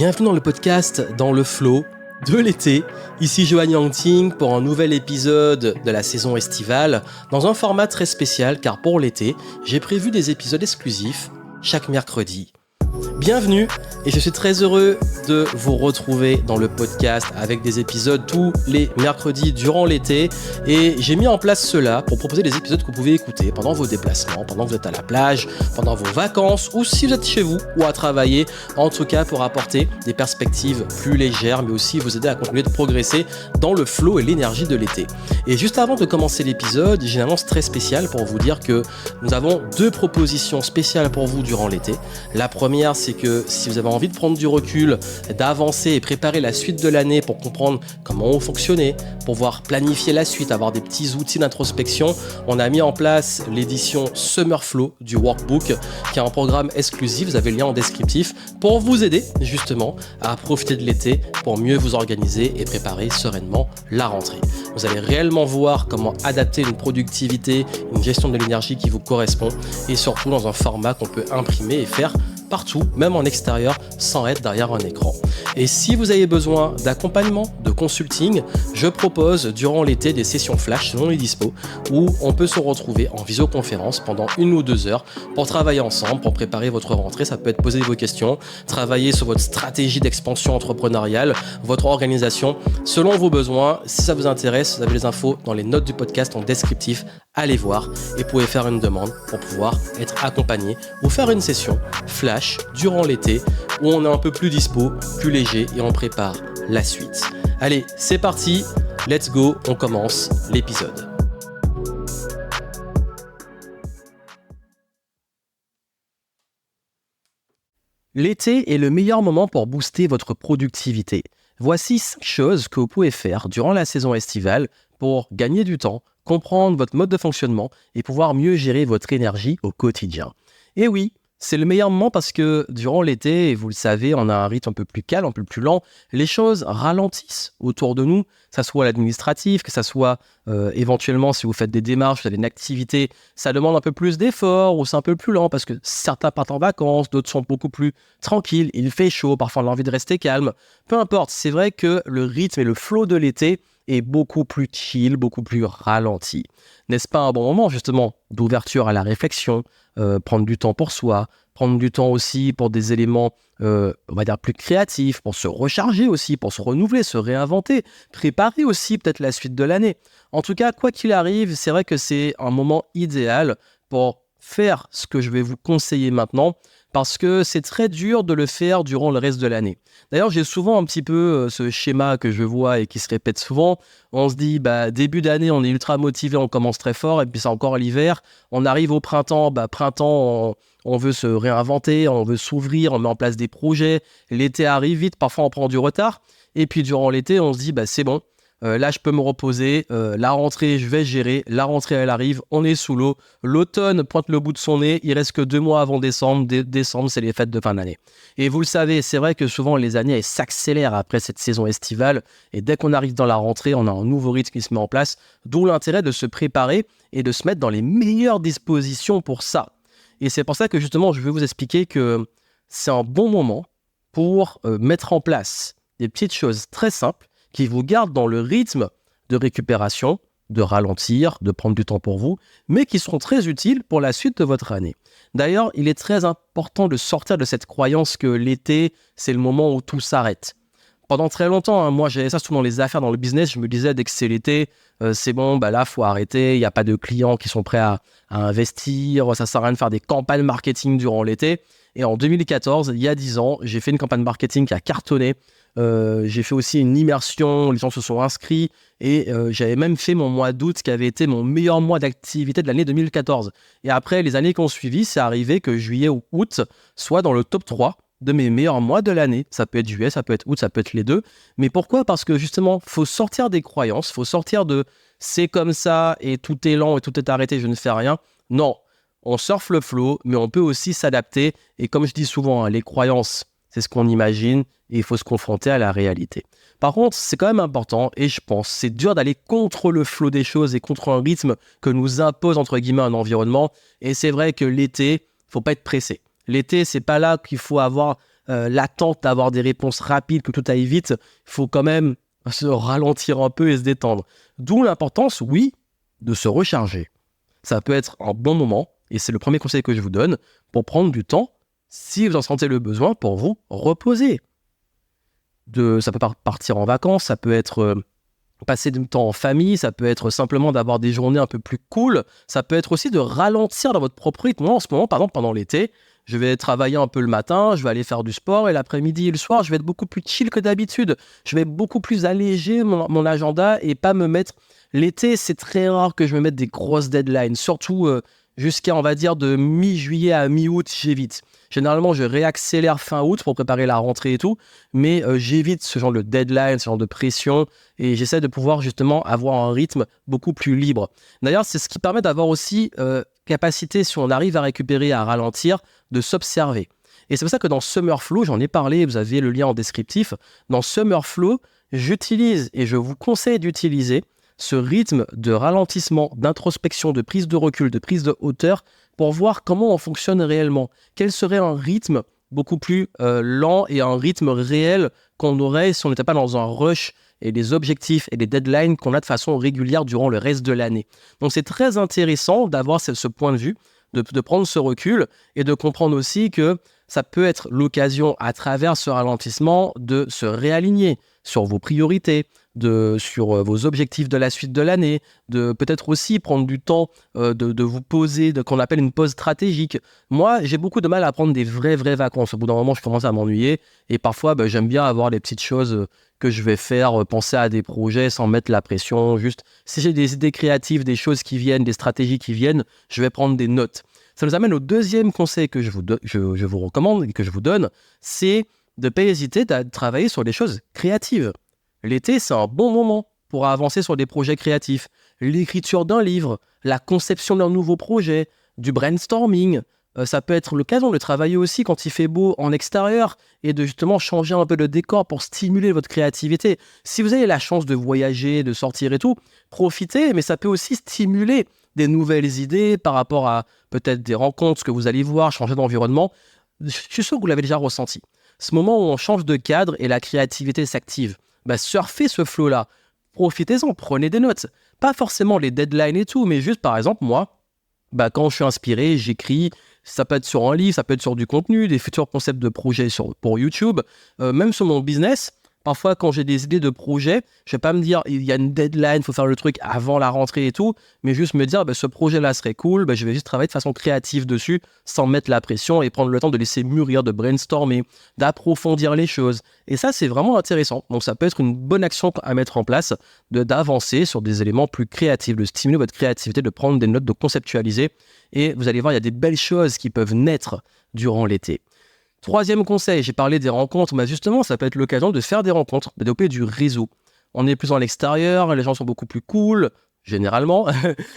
Bienvenue dans le podcast Dans le Flow de l'été. Ici Johan Yangting pour un nouvel épisode de la saison estivale dans un format très spécial car pour l'été, j'ai prévu des épisodes exclusifs chaque mercredi. Bienvenue et je suis très heureux de vous retrouver dans le podcast avec des épisodes tous les mercredis durant l'été et j'ai mis en place cela pour proposer des épisodes que vous pouvez écouter pendant vos déplacements, pendant que vous êtes à la plage, pendant vos vacances ou si vous êtes chez vous ou à travailler, en tout cas pour apporter des perspectives plus légères mais aussi vous aider à continuer de progresser dans le flow et l'énergie de l'été. Et juste avant de commencer l'épisode, j'ai une annonce très spéciale pour vous dire que nous avons 2 propositions spéciales pour vous durant l'été. La première, c'est que si vous avez envie de prendre du recul, d'avancer et préparer la suite de l'année pour comprendre comment vous fonctionnez, pour pouvoir planifier la suite, avoir des petits outils d'introspection, on a mis en place l'édition Summer Flow du workbook qui est un programme exclusif, vous avez le lien en descriptif, pour vous aider justement à profiter de l'été pour mieux vous organiser et préparer sereinement la rentrée. Vous allez réellement voir comment adapter une productivité, une gestion de l'énergie qui vous correspond et surtout dans un format qu'on peut imprimer et faire partout, même en extérieur, sans être derrière un écran. Et si vous avez besoin d'accompagnement, de consulting, je propose durant l'été des sessions flash selon les dispos où on peut se retrouver en visioconférence pendant 1 ou 2 heures pour travailler ensemble, pour préparer votre rentrée. Ça peut être poser vos questions, travailler sur votre stratégie d'expansion entrepreneuriale, votre organisation, selon vos besoins. Si ça vous intéresse, vous avez les infos dans les notes du podcast en descriptif. Allez voir et vous pouvez faire une demande pour pouvoir être accompagné ou faire une session flash durant l'été où on est un peu plus dispo, plus léger et on prépare la suite. Allez, c'est parti, let's go, on commence l'épisode. L'été est le meilleur moment pour booster votre productivité. Voici 5 choses que vous pouvez faire durant la saison estivale pour gagner du temps, comprendre votre mode de fonctionnement et pouvoir mieux gérer votre énergie au quotidien. Et oui, c'est le meilleur moment parce que durant l'été, vous le savez, on a un rythme un peu plus calme, un peu plus lent. Les choses ralentissent autour de nous, que ça soit l'administratif, que ça soit éventuellement si vous faites des démarches, vous avez une activité, ça demande un peu plus d'efforts ou c'est un peu plus lent parce que certains partent en vacances, d'autres sont beaucoup plus tranquilles, il fait chaud, parfois on a envie de rester calme. Peu importe, c'est vrai que le rythme et le flow de l'été est beaucoup plus chill, beaucoup plus ralenti. N'est-ce pas un bon moment justement d'ouverture à la réflexion, prendre du temps pour soi, prendre du temps aussi pour des éléments, on va dire plus créatifs, pour se recharger aussi, pour se renouveler, se réinventer, préparer aussi peut-être la suite de l'année. En tout cas, quoi qu'il arrive, c'est vrai que c'est un moment idéal pour faire ce que je vais vous conseiller maintenant, parce que c'est très dur de le faire durant le reste de l'année. D'ailleurs, j'ai souvent un petit peu ce schéma que je vois et qui se répète souvent. On se dit, début d'année, on est ultra motivé, on commence très fort, et puis c'est encore l'hiver. On arrive au printemps, on veut se réinventer, on veut s'ouvrir, on met en place des projets. L'été arrive vite, parfois on prend du retard. Et puis durant l'été, on se dit, c'est bon. Là, je peux me reposer. La rentrée, je vais gérer. La rentrée, elle arrive. On est sous l'eau. L'automne pointe le bout de son nez. Il reste que 2 mois avant décembre. Décembre, c'est les fêtes de fin d'année. Et vous le savez, c'est vrai que souvent, les années, elles s'accélèrent après cette saison estivale. Et dès qu'on arrive dans la rentrée, on a un nouveau rythme qui se met en place. D'où l'intérêt de se préparer et de se mettre dans les meilleures dispositions pour ça. Et c'est pour ça que justement, je vais vous expliquer que c'est un bon moment pour mettre en place des petites choses très simples qui vous gardent dans le rythme de récupération, de ralentir, de prendre du temps pour vous, mais qui seront très utiles pour la suite de votre année. D'ailleurs, il est très important de sortir de cette croyance que l'été, c'est le moment où tout s'arrête. Pendant très longtemps, moi j'avais ça surtout dans les affaires, dans le business, je me disais dès que c'est l'été, c'est bon, là faut arrêter, il n'y a pas de clients qui sont prêts à investir, ça sert à rien de faire des campagnes marketing durant l'été. Et en 2014, il y a 10 ans, j'ai fait une campagne marketing qui a cartonné. J'ai fait aussi une immersion, les gens se sont inscrits et j'avais même fait mon mois d'août qui avait été mon meilleur mois d'activité de l'année 2014. Et après, les années qui ont suivi, c'est arrivé que juillet ou août soit dans le top 3 de mes meilleurs mois de l'année. Ça peut être juillet, ça peut être août, ça peut être les deux. Mais pourquoi ? Parce que justement, il faut sortir des croyances, il faut sortir de « c'est comme ça et tout est lent et tout est arrêté, je ne fais rien ». Non, on surfe le flow, mais on peut aussi s'adapter. Et comme je dis souvent, les croyances, c'est ce qu'on imagine et il faut se confronter à la réalité. Par contre, c'est quand même important et je pense c'est dur d'aller contre le flow des choses et contre un rythme que nous impose entre guillemets un environnement. Et c'est vrai que l'été, faut pas être pressé. L'été, c'est pas là qu'il faut avoir l'attente d'avoir des réponses rapides, que tout aille vite, il faut quand même se ralentir un peu et se détendre. D'où l'importance, oui, de se recharger. Ça peut être un bon moment, et c'est le premier conseil que je vous donne, pour prendre du temps, si vous en sentez le besoin, pour vous reposer. Ça peut partir en vacances, ça peut être passer du temps en famille, ça peut être simplement d'avoir des journées un peu plus cool, ça peut être aussi de ralentir dans votre propre rythme. Moi, en ce moment, par exemple, pendant l'été, je vais travailler un peu le matin, je vais aller faire du sport, et l'après-midi et le soir, je vais être beaucoup plus chill que d'habitude. Je vais beaucoup plus alléger mon agenda et pas me mettre... L'été, c'est très rare que je me mette des grosses deadlines, surtout jusqu'à, on va dire, de mi-juillet à mi-août, j'évite. Généralement, je réaccélère fin août pour préparer la rentrée et tout, mais j'évite ce genre de deadline, ce genre de pression, et j'essaie de pouvoir justement avoir un rythme beaucoup plus libre. D'ailleurs, c'est ce qui permet d'avoir aussi capacité, si on arrive à récupérer, à ralentir, de s'observer. Et c'est pour ça que dans Summer Flow, j'en ai parlé, vous avez le lien en descriptif, dans Summer Flow, j'utilise et je vous conseille d'utiliser ce rythme de ralentissement, d'introspection, de prise de recul, de prise de hauteur pour voir comment on fonctionne réellement. Quel serait un rythme beaucoup plus lent et un rythme réel qu'on aurait si on n'était pas dans un rush et les objectifs et les deadlines qu'on a de façon régulière durant le reste de l'année. Donc c'est très intéressant d'avoir ce point de vue, de prendre ce recul et de comprendre aussi que ça peut être l'occasion à travers ce ralentissement de se réaligner sur vos priorités, sur vos objectifs de la suite de l'année, de peut-être aussi prendre du temps de vous poser, qu'on appelle une pause stratégique. Moi, j'ai beaucoup de mal à prendre des vraies vacances. Au bout d'un moment, je commence à m'ennuyer et parfois, j'aime bien avoir des petites choses que je vais faire, penser à des projets sans mettre la pression. Juste, si j'ai des idées créatives, des choses qui viennent, des stratégies qui viennent, je vais prendre des notes. Ça nous amène au deuxième conseil que je vous recommande et que je vous donne, c'est de ne pas hésiter à travailler sur des choses créatives. L'été, c'est un bon moment pour avancer sur des projets créatifs. L'écriture d'un livre, la conception d'un nouveau projet, du brainstorming. Ça peut être l'occasion de travailler aussi quand il fait beau en extérieur et de justement changer un peu le décor pour stimuler votre créativité. Si vous avez la chance de voyager, de sortir et tout, profitez, mais ça peut aussi stimuler des nouvelles idées par rapport à peut-être des rencontres, ce que vous allez voir, changer d'environnement. Je suis sûr que vous l'avez déjà ressenti. Ce moment où on change de cadre et la créativité s'active. Surfez ce flow-là. Profitez-en, prenez des notes. Pas forcément les deadlines et tout, mais juste par exemple, moi, quand je suis inspiré, j'écris. Ça peut être sur un livre, ça peut être sur du contenu, des futurs concepts de projets pour YouTube, même sur mon business. Parfois, quand j'ai des idées de projets, je ne vais pas me dire il y a une deadline, il faut faire le truc avant la rentrée et tout, mais juste me dire ce projet-là serait cool, je vais juste travailler de façon créative dessus, sans mettre la pression et prendre le temps de laisser mûrir, de brainstormer, d'approfondir les choses. Et ça, c'est vraiment intéressant. Donc, ça peut être une bonne action à mettre en place, d'avancer sur des éléments plus créatifs, de stimuler votre créativité, de prendre des notes, de conceptualiser. Et vous allez voir, il y a des belles choses qui peuvent naître durant l'été. Troisième conseil, j'ai parlé des rencontres, mais justement, ça peut être l'occasion de faire des rencontres, de développer du réseau. On est plus en l'extérieur, les gens sont beaucoup plus cool, généralement,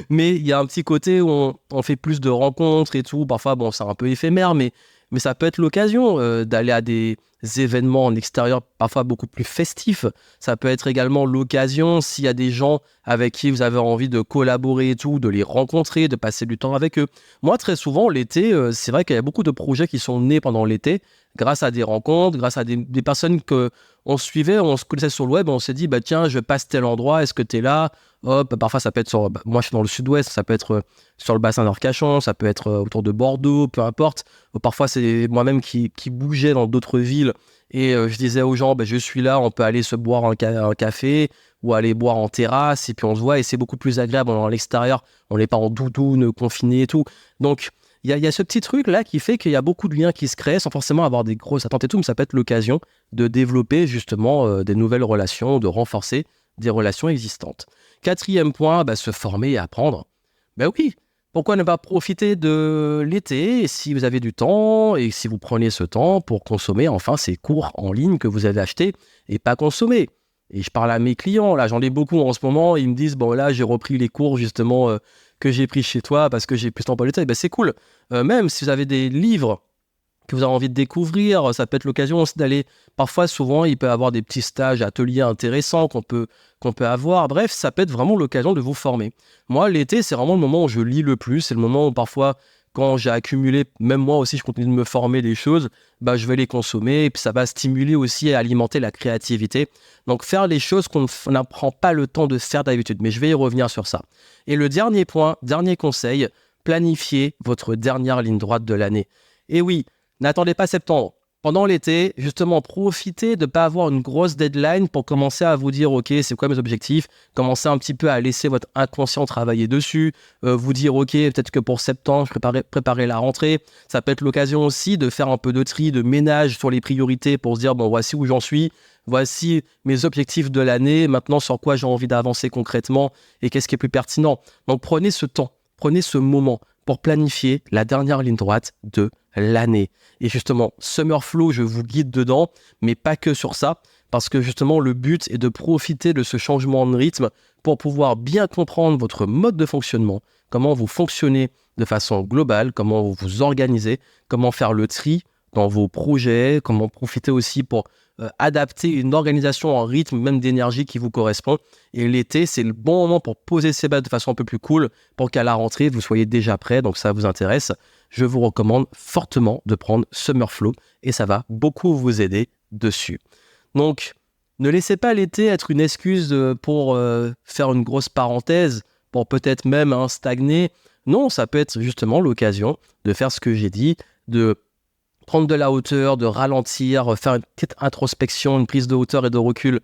mais il y a un petit côté où on fait plus de rencontres et tout. Parfois, c'est un peu éphémère, mais ça peut être l'occasion d'aller à des événements en extérieur, parfois beaucoup plus festifs. Ça peut être également l'occasion, s'il y a des gens avec qui vous avez envie de collaborer et tout, de les rencontrer, de passer du temps avec eux. Moi, très souvent, l'été, c'est vrai qu'il y a beaucoup de projets qui sont nés pendant l'été, grâce à des rencontres, grâce à des personnes qu'on suivait, on se connaissait sur le web, on s'est dit, tiens, je passe tel endroit, est-ce que tu es là? Hop, parfois ça peut être moi je suis dans le sud-ouest, ça peut être sur le bassin d'Arcachon, ça peut être autour de Bordeaux, peu importe. Parfois c'est moi-même qui bougeais dans d'autres villes et je disais aux gens, je suis là, on peut aller se boire un café ou aller boire en terrasse et puis on se voit et c'est beaucoup plus agréable, on est à l'extérieur, on n'est pas en doudoune, confiné et tout. Donc il y a ce petit truc là qui fait qu'il y a beaucoup de liens qui se créent sans forcément avoir des grosses attentes et tout, mais ça peut être l'occasion de développer justement des nouvelles relations, de renforcer des relations existantes. Quatrième point, se former et apprendre. Oui, pourquoi ne pas profiter de l'été si vous avez du temps et si vous prenez ce temps pour consommer enfin ces cours en ligne que vous avez achetés et pas consommer. Et je parle à mes clients, là j'en ai beaucoup en ce moment, ils me disent là j'ai repris les cours justement que j'ai pris chez toi parce que j'ai plus de temps pour l'été. C'est cool. Même si vous avez des livres que vous avez envie de découvrir, ça peut être l'occasion aussi d'aller, parfois, souvent, il peut y avoir des petits stages, ateliers intéressants qu'on peut avoir. Bref, ça peut être vraiment l'occasion de vous former. Moi, l'été, c'est vraiment le moment où je lis le plus, c'est le moment où parfois, quand j'ai accumulé, même moi aussi, je continue de me former des choses, je vais les consommer et puis ça va stimuler aussi et alimenter la créativité. Donc, faire les choses qu'on n'apprend pas le temps de faire d'habitude. Mais je vais y revenir sur ça. Et le dernier point, dernier conseil, planifiez votre dernière ligne droite de l'année. Et oui, n'attendez pas septembre. Pendant l'été, justement, profitez de ne pas avoir une grosse deadline pour commencer à vous dire « Ok, c'est quoi mes objectifs ?» Commencez un petit peu à laisser votre inconscient travailler dessus, vous dire « Ok, peut-être que pour septembre, je préparer la rentrée. » Ça peut être l'occasion aussi de faire un peu de tri, de ménage sur les priorités pour se dire « Bon, voici où j'en suis, voici mes objectifs de l'année, maintenant sur quoi j'ai envie d'avancer concrètement et qu'est-ce qui est plus pertinent. » Donc, prenez ce temps, prenez ce moment pour planifier la dernière ligne droite de l'année. Et justement, Summer Flow, je vous guide dedans, mais pas que sur ça, parce que justement, le but est de profiter de ce changement de rythme pour pouvoir bien comprendre votre mode de fonctionnement, comment vous fonctionnez de façon globale, comment vous vous organisez, comment faire le tri dans vos projets, comment profiter aussi pour adapter une organisation en rythme, même d'énergie qui vous correspond. Et l'été, c'est le bon moment pour poser ses bases de façon un peu plus cool pour qu'à la rentrée, vous soyez déjà prêt. Donc ça vous intéresse, je vous recommande fortement de prendre Summer Flow et ça va beaucoup vous aider dessus. Donc, ne laissez pas l'été être une excuse pour faire une grosse parenthèse, pour peut-être même stagner. Non, ça peut être justement l'occasion de faire ce que j'ai dit, de prendre de la hauteur, de ralentir, faire une petite introspection, une prise de hauteur et de recul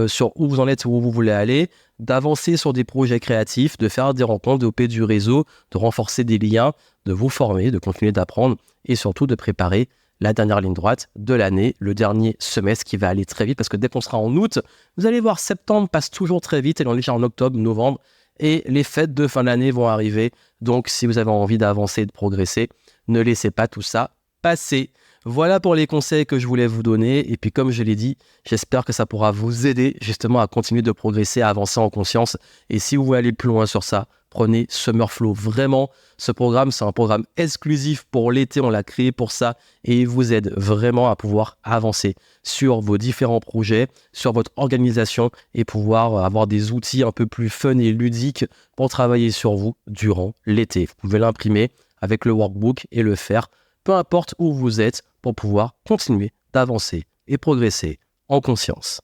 sur où vous en êtes, où vous voulez aller, d'avancer sur des projets créatifs, de faire des rencontres, de développer du réseau, de renforcer des liens, de vous former, de continuer d'apprendre et surtout de préparer la dernière ligne droite de l'année, le dernier semestre qui va aller très vite parce que dès qu'on sera en août, vous allez voir, septembre passe toujours très vite et on est déjà en octobre, novembre et les fêtes de fin d'année vont arriver. Donc, si vous avez envie d'avancer et de progresser, ne laissez pas tout ça passer. Voilà pour les conseils que je voulais vous donner. Et puis, comme je l'ai dit, j'espère que ça pourra vous aider justement à continuer de progresser, à avancer en conscience. Et si vous voulez aller plus loin sur ça, prenez Summer Flow. Vraiment, ce programme, c'est un programme exclusif pour l'été. On l'a créé pour ça et il vous aide vraiment à pouvoir avancer sur vos différents projets, sur votre organisation et pouvoir avoir des outils un peu plus fun et ludiques pour travailler sur vous durant l'été. Vous pouvez l'imprimer avec le workbook et le faire peu importe où vous êtes, pour pouvoir continuer d'avancer et progresser en conscience.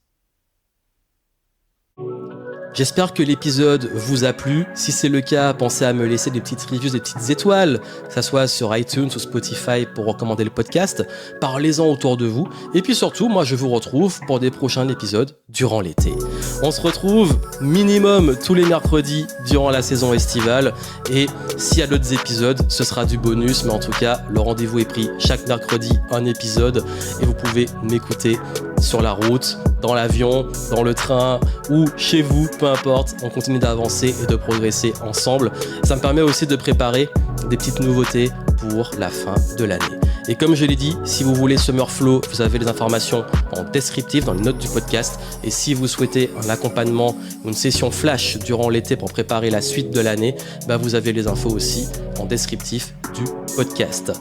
J'espère que l'épisode vous a plu. Si c'est le cas, pensez à me laisser des petites reviews, des petites étoiles, que ça soit sur iTunes ou Spotify pour recommander le podcast. Parlez-en autour de vous. Et puis surtout, moi je vous retrouve pour des prochains épisodes durant l'été. On se retrouve minimum tous les mercredis durant la saison estivale. Et s'il y a d'autres épisodes, ce sera du bonus. Mais en tout cas, le rendez-vous est pris chaque mercredi, un épisode. Et vous pouvez m'écouter sur la route, dans l'avion, dans le train ou chez vous, peu importe, on continue d'avancer et de progresser ensemble. Ça me permet aussi de préparer des petites nouveautés pour la fin de l'année. Et comme je l'ai dit, si vous voulez Summer Flow, vous avez les informations en descriptif dans les notes du podcast. Et si vous souhaitez un accompagnement ou une session flash durant l'été pour préparer la suite de l'année, vous avez les infos aussi en descriptif du podcast.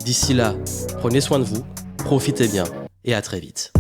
D'ici là, prenez soin de vous, profitez bien et à très vite.